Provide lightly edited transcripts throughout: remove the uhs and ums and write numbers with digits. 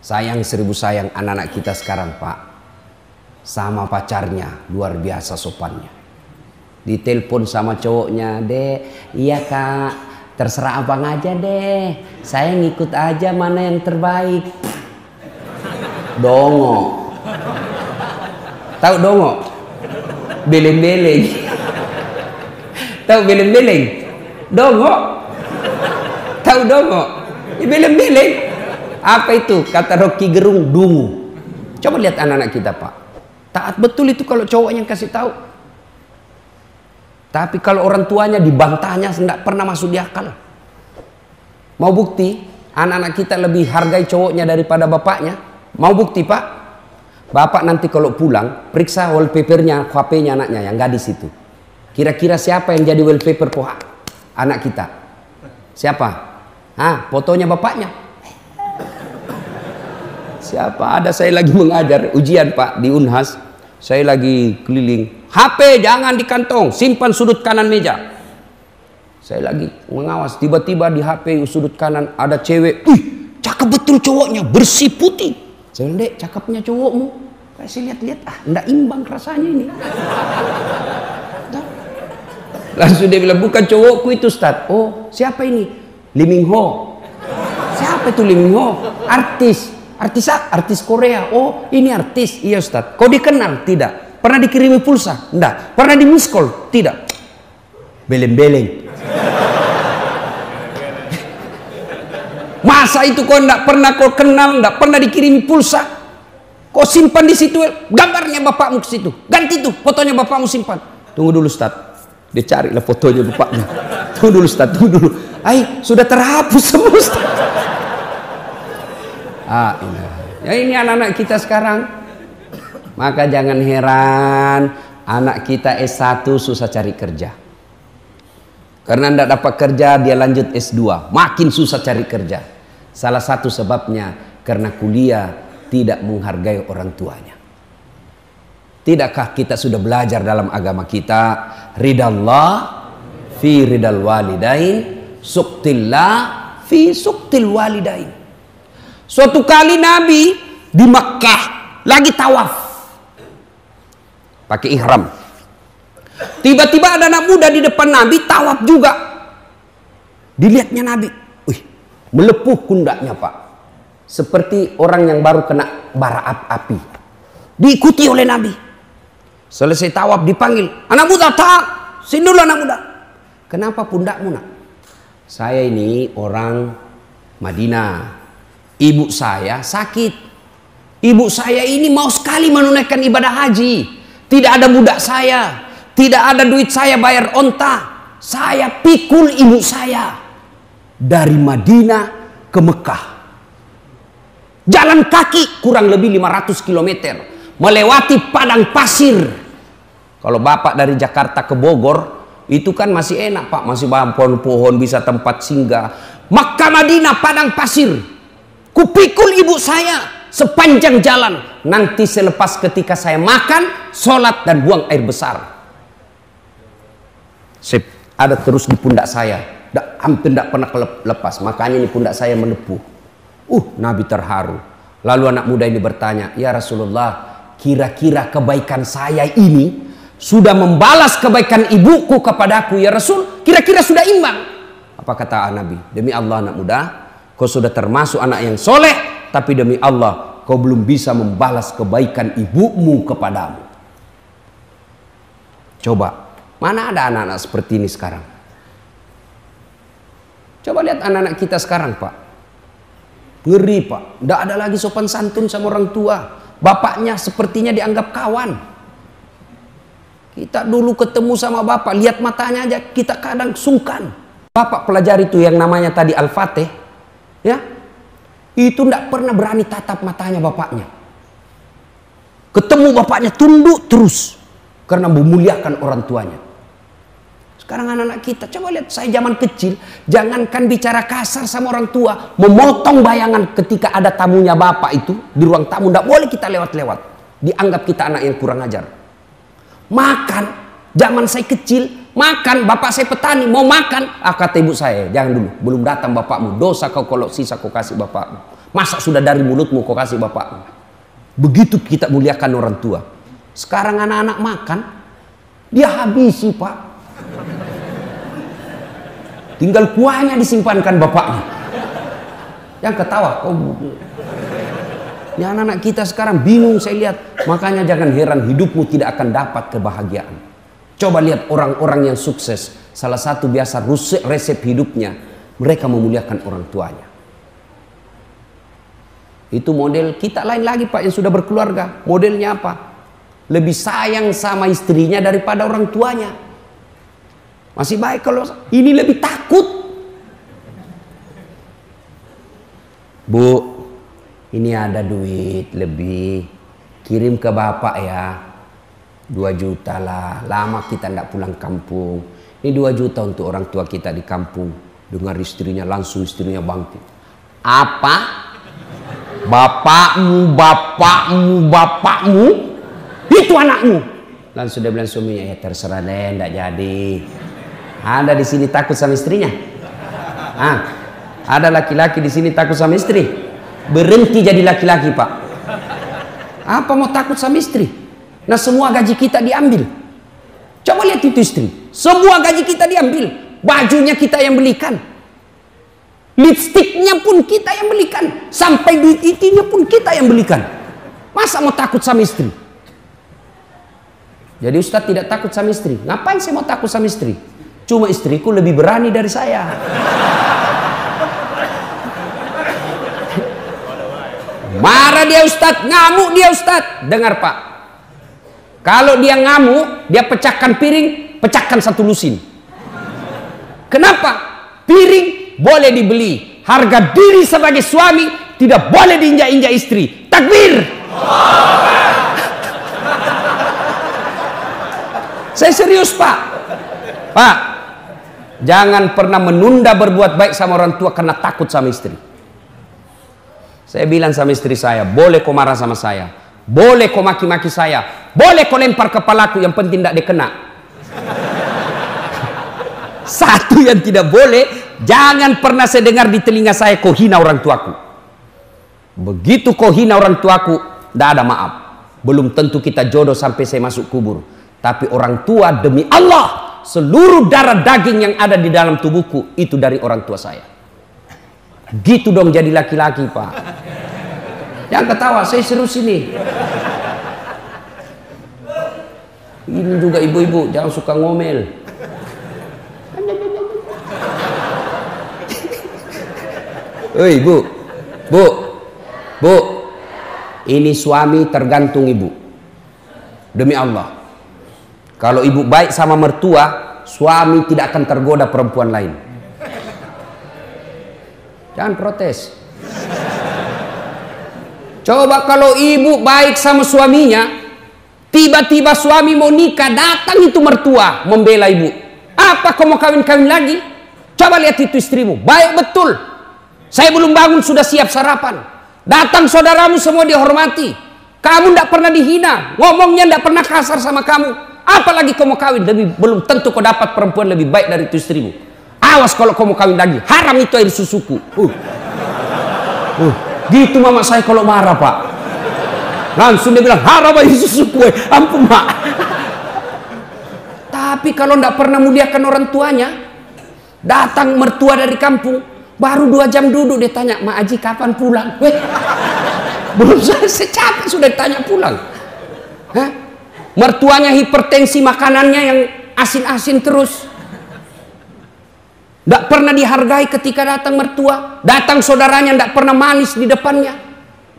Sayang seribu sayang anak-anak kita sekarang, Pak. Sama pacarnya luar biasa sopannya. Ditelepon sama cowoknya, "Dek, iya Kak, terserah abang aja deh. Saya ngikut aja mana yang terbaik." Dongo. Tahu dongo? Beleng-beleng. Tahu beleng-beleng? Dongo. Tahu dongo? Beleng-beleng. Apa itu? Kata Rocky Gerung, dungu. Coba lihat anak-anak kita, Pak. Taat betul itu kalau cowoknya yang kasih tahu. Tapi kalau orang tuanya dibantahnya tidak pernah masuk di akal. Mau bukti? Anak-anak kita lebih hargai cowoknya daripada bapaknya. Mau bukti, Pak? Bapak nanti kalau pulang periksa wallpapernya, HP-nya anaknya yang gadis itu. Kira-kira siapa yang jadi wallpaper anak kita? Siapa? Fotonya bapaknya. Siapa? Ada saya lagi mengajar ujian, Pak, di Unhas. Saya lagi keliling. HP jangan di kantong, simpan sudut kanan meja. Saya lagi mengawas, tiba-tiba di HP sudut kanan ada cewek. Wih, cakep betul cowoknya, bersih putih. Saya bilang, "Dek, cakepnya cowokmu." Saya lihat-lihat, enggak imbang rasanya ini. Langsung dia bilang, "Bukan cowokku itu, Ustaz." "Oh, siapa ini?" "Lee Min Ho." "Siapa itu Lee Min Ho?" "Artis." Artis Korea." "Oh, ini artis." "Iya Ustaz." "Kau dikenal?" "Tidak." "Pernah dikirimi pulsa?" "Enggak." "Pernah di miss call?" "Tidak." Beleng-beleng. Masa itu kau enggak pernah kau kenal, enggak pernah dikirimi pulsa? Kau simpan di situ gambarnya bapakmu ke situ. Ganti tuh fotonya bapakmu simpan. "Tunggu dulu Ustaz." Dia carilah fotonya bapaknya. "Tunggu dulu Ustaz, tunggu dulu." Sudah terhapus semua Ustaz. Ini anak-anak kita sekarang. Maka jangan heran anak kita S1 susah cari kerja. Karena tidak dapat kerja dia lanjut S2, makin susah cari kerja. Salah satu sebabnya karena kuliah tidak menghargai orang tuanya. Tidakkah kita sudah belajar dalam agama kita, ridallah fi ridal walidain, suktillah fi suktil walidain. Suatu kali Nabi di Makkah lagi tawaf pakai ihram. Tiba-tiba ada anak muda di depan Nabi tawaf juga. Dilihatnya Nabi, wih, melepuh pundaknya, Pak. Seperti orang yang baru kena bara api. Diikuti oleh Nabi. Selesai tawaf dipanggil, "Anak muda, tak, sini dulu anak muda." "Kenapa pundakmu, Nak?" "Saya ini orang Madinah. Ibu saya sakit. Ibu saya ini mau sekali menunaikan ibadah haji. Tidak ada budak saya. Tidak ada duit saya bayar onta. Saya pikul ibu saya dari Madinah ke Mekah. Jalan kaki kurang lebih 500 km. Melewati padang pasir." Kalau bapak dari Jakarta ke Bogor, itu kan masih enak, Pak. Masih pohon-pohon, bisa tempat singgah. Makkah Madinah padang pasir. Kupikul ibu saya sepanjang jalan. Nanti selepas ketika saya makan, sholat dan buang air besar. Sip, ada terus di pundak saya. Hampir tidak pernah lepas. Makanya ini pundak saya melepuh. Nabi terharu. Lalu anak muda ini bertanya, "Ya Rasulullah, kira-kira kebaikan saya ini sudah membalas kebaikan ibuku kepadaku ya Rasul? Kira-kira sudah imbang?" Apa kata Nabi? "Demi Allah anak muda, kau sudah termasuk anak yang soleh, tapi demi Allah kau belum bisa membalas kebaikan ibumu kepadamu." Coba, mana ada anak-anak seperti ini sekarang? Coba lihat anak-anak kita sekarang, Pak. Ngeri, Pak. Tidak ada lagi sopan santun sama orang tua. Bapaknya sepertinya dianggap kawan. Kita dulu ketemu sama bapak, lihat matanya aja kita kadang sungkan. Bapak pelajari itu yang namanya tadi Al-Fatih. Ya, itu tidak pernah berani tatap matanya bapaknya. Ketemu bapaknya tunduk terus karena memuliakan orang tuanya. Sekarang anak-anak kita, coba lihat saya zaman kecil, jangankan bicara kasar sama orang tua, memotong bayangan ketika ada tamunya bapak itu di ruang tamu, tidak boleh kita lewat-lewat. Dianggap kita anak yang kurang ajar. Makan, Zaman saya kecil, makan, bapak saya petani, mau makan. Kata ibu saya, jangan dulu, belum datang bapakmu. Dosa kau kalau sisa kau kasih bapakmu. Masa sudah dari mulutmu kau kasih bapakmu. Begitu kita muliakan orang tua. Sekarang anak-anak makan, dia habisi pak. Tinggal kuahnya disimpankan bapaknya. Yang ketawa, kau. Ya anak-anak kita sekarang bingung saya lihat. Makanya jangan heran hidupmu tidak akan dapat kebahagiaan. Coba lihat orang-orang yang sukses. Salah satu biasa resep hidupnya, mereka memuliakan orang tuanya. Itu model kita lain lagi pak yang sudah berkeluarga. Modelnya apa? Lebih sayang sama istrinya daripada orang tuanya. Masih baik kalau ini lebih takut. Bu, ini ada duit lebih. Kirim ke bapak ya. 2 juta lah, lama kita tidak pulang kampung. Ini 2 juta untuk orang tua kita di kampung. Dengar istrinya, langsung istrinya bangkit. Apa? Bapakmu? Itu anakmu. Langsung dia bilang suaminya, ya terserah deh, tidak jadi. Ada di sini takut sama istrinya? Ada laki-laki di sini takut sama istri? Berhenti jadi laki-laki pak. Apa mau takut sama istri? Nah semua gaji kita diambil. Coba lihat itu istri. Semua gaji kita diambil. Bajunya kita yang belikan. Lipstiknya pun kita yang belikan. Sampai duit itinya pun kita yang belikan. Masa mau takut sama istri? Jadi Ustadz tidak takut sama istri. Ngapain saya mau takut sama istri? Cuma istriku lebih berani dari saya. Marah dia Ustadz, ngamuk dia Ustadz. Dengar pak. Kalau dia ngamuk, dia pecahkan piring, pecahkan 1 lusin. Kenapa? Piring boleh dibeli. Harga diri sebagai suami tidak boleh diinjak-injak istri. Takbir! Saya serius pak. Pak, jangan pernah menunda berbuat baik sama orang tua karena takut sama istri. Saya bilang sama istri saya, boleh kau marah sama saya. Boleh kau maki-maki saya. Boleh kau lempar kepalaku, yang penting tidak dikena. Satu yang tidak boleh, jangan pernah saya dengar di telinga saya kau hina orang tuaku. Begitu kau hina orang tuaku, tidak ada maaf. Belum tentu kita jodoh sampai saya masuk kubur. Tapi orang tua demi Allah, seluruh darah daging yang ada di dalam tubuhku itu dari orang tua saya. Gitu dong jadi laki-laki pak. Yang ketawa, saya serius ini. Ini juga ibu-ibu, jangan suka ngomel. Hei bu, ini suami tergantung ibu. Demi Allah. Kalau ibu baik sama mertua, suami tidak akan tergoda perempuan lain. Jangan protes. Coba kalau ibu baik sama suaminya, tiba-tiba suami mau nikah, datang itu mertua membela ibu. Apa kau mau kawin-kawin lagi? Coba lihat itu istrimu, baik betul. Saya belum bangun sudah siap sarapan. Datang saudaramu semua dihormati. Kamu tidak pernah dihina, ngomongnya tidak pernah kasar sama kamu. Apalagi kau mau kawin, belum tentu kau dapat perempuan lebih baik dari itu istrimu. Awas kalau kau mau kawin lagi, haram itu air susuku. Gitu mama saya kalau marah pak. Langsung dia bilang haram air susuku. Ampun mak. Tapi kalau tidak pernah muliakan orang tuanya, datang mertua dari kampung, baru 2 jam duduk dia tanya, Mak Haji kapan pulang? Belum selesai capek sudah ditanya pulang. Mertuanya hipertensi, makanannya yang asin-asin terus. Tidak pernah dihargai ketika datang mertua. Datang saudaranya tidak pernah manis di depannya.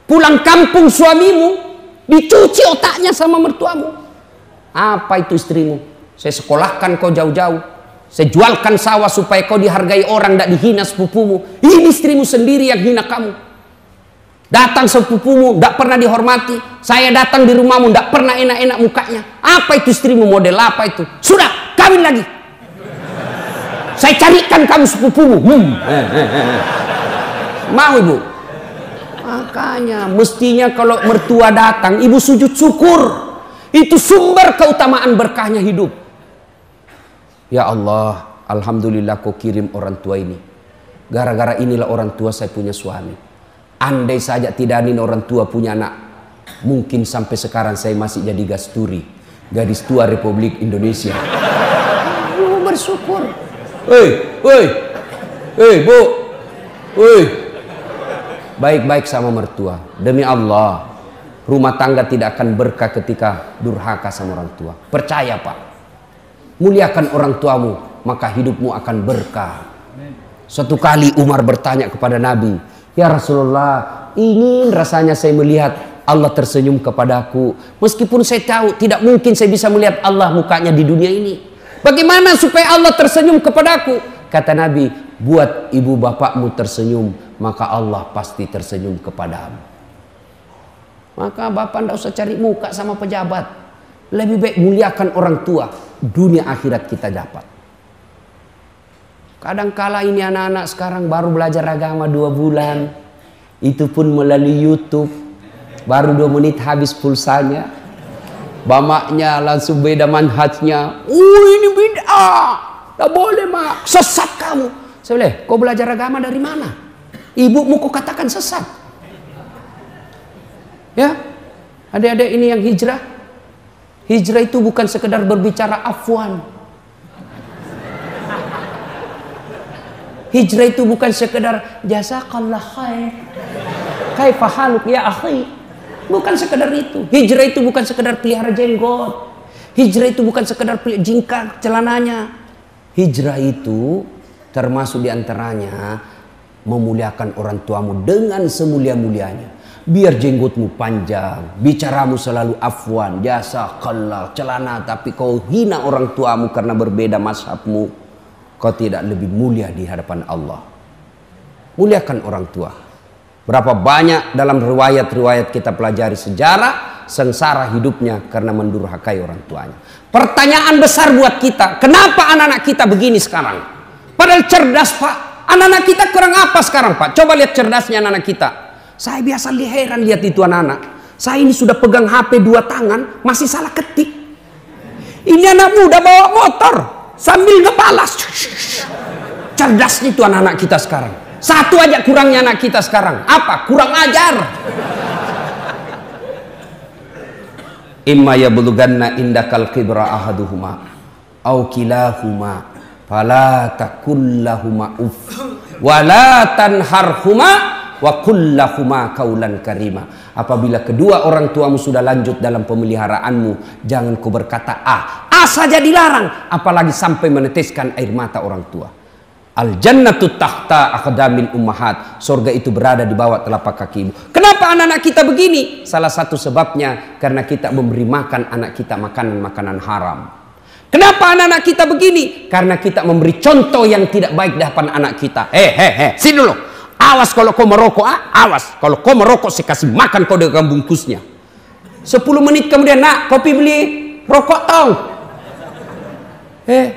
Pulang kampung suamimu dicuci otaknya sama mertuamu. Apa itu istrimu? Saya sekolahkan kau jauh-jauh. Saya jualkan sawah supaya kau dihargai orang, tidak dihina sepupumu. Ini istrimu sendiri yang hina kamu. Datang sepupumu tidak pernah dihormati. Saya datang di rumahmu tidak pernah enak-enak mukanya. Apa itu istrimu, model apa itu? Sudah kawin lagi. Saya carikan kamu sepupumu. Mau ibu? Makanya mestinya kalau mertua datang, ibu sujud syukur. Itu sumber keutamaan berkahnya hidup. Ya Allah, alhamdulillah kau kirim orang tua ini. Gara-gara inilah orang tua saya punya suami. Andai saja tidak ada orang tua punya anak, mungkin sampai sekarang saya masih jadi gasturi, gadis tua Republik Indonesia. Bersyukur. Bu, baik-baik sama mertua. Demi Allah, rumah tangga tidak akan berkah ketika durhaka sama orang tua. Percaya Pak, muliakan orang tuamu, maka hidupmu akan berkah. Suatu kali Umar bertanya kepada Nabi, ya Rasulullah, ingin rasanya saya melihat Allah tersenyum kepadaku. Meskipun saya tahu tidak mungkin saya bisa melihat Allah mukanya di dunia ini. Bagaimana supaya Allah tersenyum kepadaku? Kata Nabi, buat ibu bapakmu tersenyum, maka Allah pasti tersenyum kepadamu. Maka bapak tidak usah cari muka sama pejabat. Lebih baik muliakan orang tua. Dunia akhirat kita dapat. Kadangkala ini anak-anak sekarang baru belajar agama 2 bulan. Itu pun melalui YouTube. Baru 2 menit habis pulsanya. Bamaknya langsung beda manhajnya. Ini beda. Tak boleh mak. Sesat kamu. Saya bilang, kau belajar agama dari mana? Ibumu kau katakan sesat. Ya, adik-adik ini yang hijrah. Hijrah itu bukan sekedar berbicara afwan. Hijrah itu bukan sekedar jazakallah khair. Kaifa haluk ya akhi. Bukan sekedar itu. Hijrah itu bukan sekedar pelihara jenggot. Hijrah itu bukan sekedar jingkar celananya. Hijrah itu termasuk diantaranya memuliakan orang tuamu dengan semulia-mulianya. Biar jenggotmu panjang, bicaramu selalu afwan, jazakallah, celana, tapi kau hina orang tuamu karena berbeda mazhabmu, kau tidak lebih mulia di hadapan Allah. Muliakan orang tua. Berapa banyak dalam riwayat-riwayat kita pelajari sejarah sengsara hidupnya karena mendurhakai orang tuanya. Pertanyaan besar buat kita, kenapa anak-anak kita begini sekarang? Padahal cerdas Pak. Anak-anak kita kurang apa sekarang Pak? Coba lihat cerdasnya anak-anak kita. Saya biasa heran lihat itu anak-anak. Saya ini sudah pegang HP 2 tangan masih salah ketik. Ini anak muda bawa motor sambil ngebalas. Cerdasnya itu anak-anak kita sekarang. Satu aja kurangnya anak kita sekarang. Apa? Kurang ajar. Imma yablughanna indakal kibra ahaduhuma au kilahuma fala takul lahuma uff wala tanharhuma wa kullahuma kaulan karima. Apabila kedua orang tuamu sudah lanjut dalam pemeliharaanmu, jangan kau berkata A saja dilarang, apalagi sampai meneteskan air mata orang tua. Al jannatu tahta aqdamil ummahat. Surga itu berada di bawah telapak kakimu. Kenapa anak-anak kita begini? Salah satu sebabnya karena kita memberi makan anak kita makanan-makanan haram. Kenapa anak-anak kita begini? Karena kita memberi contoh yang tidak baik di hadapan anak kita. Sini dulu. Awas kalau kau merokok, awas. Kalau kau merokok saya kasih makan kau dengan bungkusnya. 10 menit kemudian, nak kopi beli rokok tong.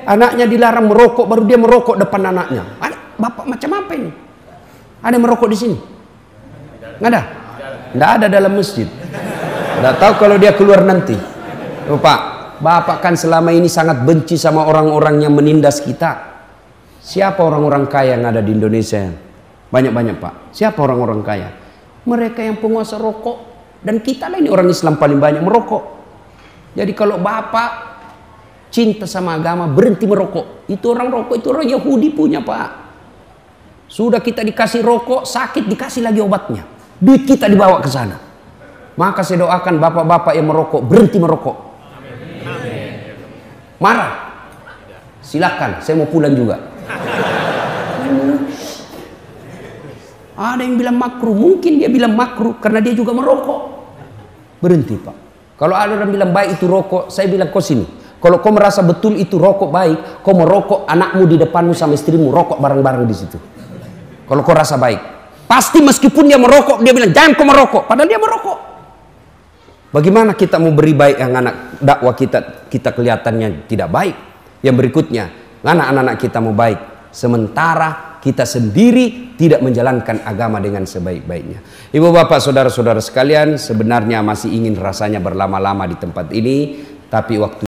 Anaknya dilarang merokok, baru dia merokok depan anaknya. Bapak macam apa ini? Ada yang merokok di sini? Nggak ada? Nggak ada dalam masjid. Nggak tahu kalau dia keluar nanti. Pak, bapak kan selama ini sangat benci sama orang-orang yang menindas kita. Siapa orang-orang kaya yang ada di Indonesia? Banyak-banyak Pak. Siapa orang-orang kaya? Mereka yang penguasa rokok. Dan kita lah ini orang Islam paling banyak merokok. Jadi kalau bapak cinta sama agama, berhenti merokok. Itu orang rokok, itu orang Yahudi punya Pak. Sudah kita dikasih rokok, sakit dikasih lagi obatnya. Duit kita dibawa ke sana. Maka saya doakan bapak-bapak yang merokok, berhenti merokok. Marah? Silakan, saya mau pulang juga. Ada yang bilang makruh, mungkin dia bilang makruh karena dia juga merokok. Berhenti Pak. Kalau ada orang bilang baik itu rokok, saya bilang kau sini. Kalau kau merasa betul itu rokok baik, kau merokok anakmu di depanmu sama istrimu, rokok bareng-bareng di situ. Kalau kau rasa baik, pasti meskipun dia merokok, dia bilang jangan kau merokok, padahal dia merokok. Bagaimana kita mau beri baik yang anak dakwah kita kelihatannya tidak baik? Yang berikutnya, mana anak-anak kita mau baik, sementara kita sendiri tidak menjalankan agama dengan sebaik-baiknya. Ibu bapak saudara-saudara sekalian, sebenarnya masih ingin rasanya berlama-lama di tempat ini, tapi waktu